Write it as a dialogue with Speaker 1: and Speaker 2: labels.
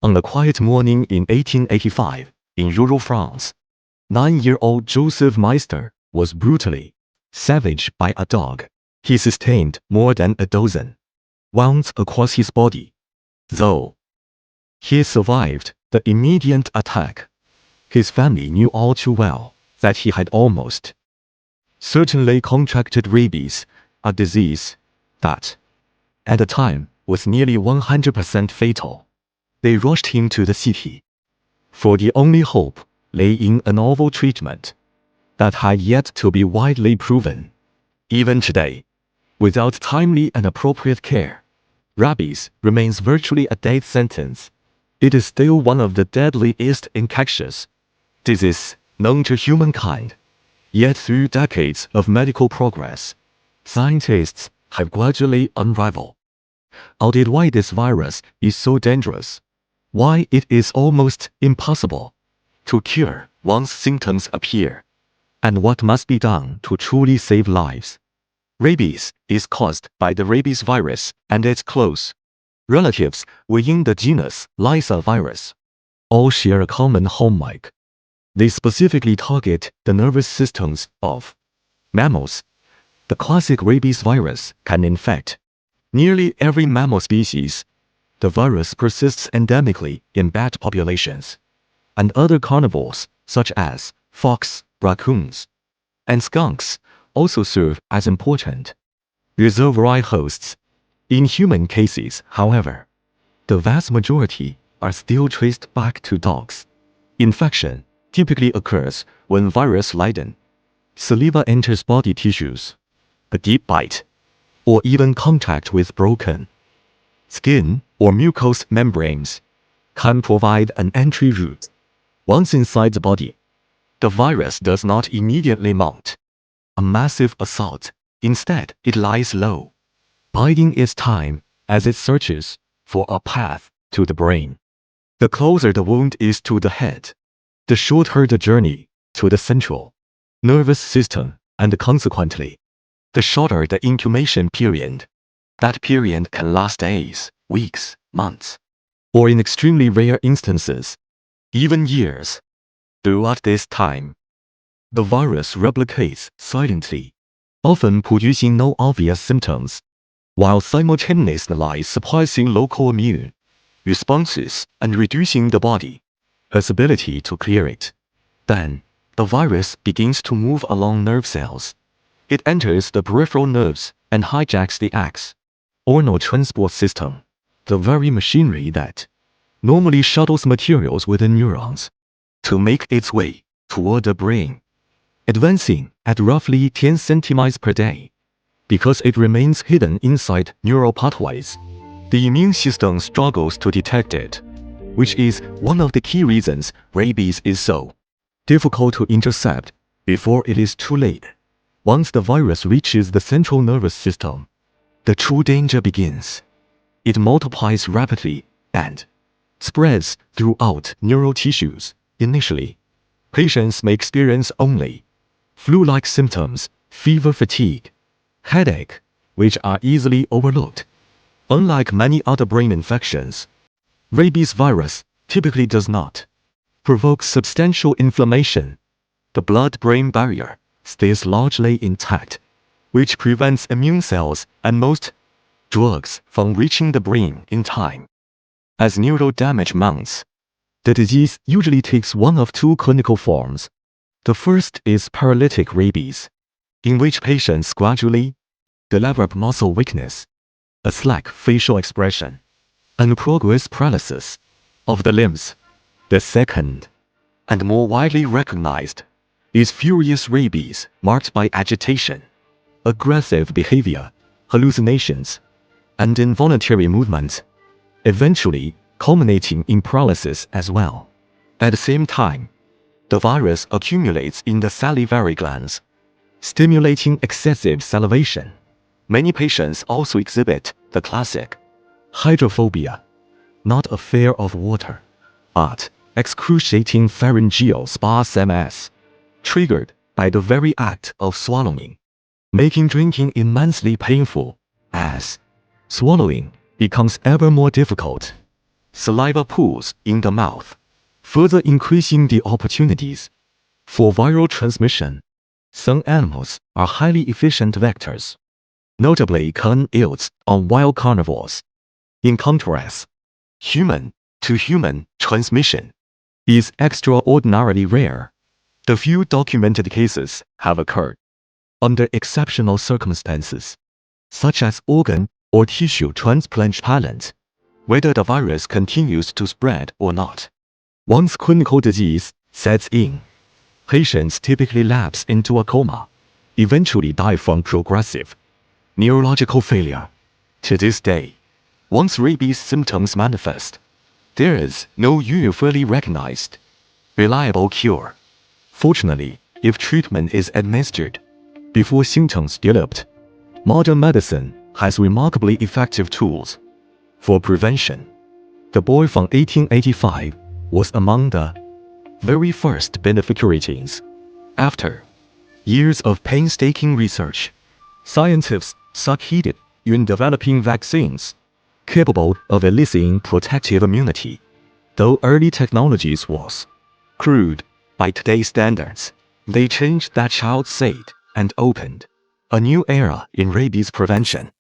Speaker 1: On a quiet morning in 1885, in rural France, 9-year-old Joseph Meister was brutally savaged by a dog. He sustained more than a dozen wounds across his body. Though he survived the immediate attack, his family knew all too well that he had almost certainly contracted rabies, a disease that, at the time, was nearly 100% fatal. They rushed him to the city, for the only hope lay in a novel treatment that had yet to be widely proven. Even today, without timely and appropriate care, rabies remains virtually a death sentence. It is still one of the deadliest infectious diseases known to humankind. Yet through decades of medical progress, scientists have gradually unraveled why this virus is so dangerous, why it is almost impossible to cure once symptoms appear, and what must be done to truly save lives. Rabies is caused by the rabies virus and its close relatives within the genus Lyssa virus. All share a common hallmark. They specifically target the nervous systems of mammals. The classic rabies virus can infect nearly every mammal species. The virus persists endemically in bat populations, and other carnivores, such as fox, raccoons, and skunks, also serve as important reservoir hosts. In human cases, however, the vast majority are still traced back to dogs. Infection typically occurs when virus-laden saliva enters body tissues. A deep bite, or even contact with broken skin or mucous membranes, can provide an entry route. Once inside the body, the virus does not immediately mount a massive assault. Instead, it lies low, biding its time as it searches for a path to the brain. The closer the wound is to the head, the shorter the journey to the central nervous system, and consequently, the shorter the incubation period. That period can last days, weeks, months, or in extremely rare instances, even years. Throughout this time, the virus replicates silently, often producing no obvious symptoms, while simultaneously suppressing local immune responses and reducing the body's ability to clear it. Then, the virus begins to move along nerve cells. It enters the peripheral nerves and hijacks the axonal transport system, the very machinery that normally shuttles materials within neurons, to make its way toward the brain, advancing at roughly 10 centimeters per day. Because it remains hidden inside neural pathways, the immune system struggles to detect it, which is one of the key reasons rabies is so difficult to intercept before it is too late. Once the virus reaches the central nervous system, the true danger begins. It multiplies rapidly and spreads throughout neural tissues. Initially, patients may experience only flu-like symptoms, fever, fatigue, headache, which are easily overlooked. Unlike many other brain infections, rabies virus typically does not provoke substantial inflammation. The blood-brain barrier stays largely intact, which prevents immune cells and most drugs from reaching the brain in time. As neural damage mounts, the disease usually takes one of two clinical forms. The first is paralytic rabies, in which patients gradually develop muscle weakness, a slack facial expression, and progressive paralysis of the limbs. The second, and more widely recognized, is furious rabies, marked by agitation, aggressive behavior, hallucinations, and involuntary movements, eventually culminating in paralysis as well. At the same time, the virus accumulates in the salivary glands, stimulating excessive salivation. Many patients also exhibit the classic hydrophobia, not a fear of water, but excruciating pharyngeal spasms, triggered by the very act of swallowing, making drinking immensely painful. As swallowing becomes ever more difficult, saliva pools in the mouth, further increasing the opportunities for viral transmission. Some animals are highly efficient vectors, notably corn yields on wild carnivores. In contrast, human-to-human transmission is extraordinarily rare. The few documented cases have occurred under exceptional circumstances, such as organ or tissue transplant, whether the virus continues to spread or not. Once clinical disease sets in, patients typically lapse into a coma, eventually die from progressive neurological failure. To this day, once rabies symptoms manifest, there is no universally recognized, reliable cure. Fortunately, if treatment is administered before symptoms developed, modern medicine has remarkably effective tools for prevention. The boy from 1885 was among the very first beneficiaries. After years of painstaking research, scientists succeeded in developing vaccines capable of eliciting protective immunity. Though early technologies was crude by today's standards, they changed that child's fate and opened a new era in rabies prevention.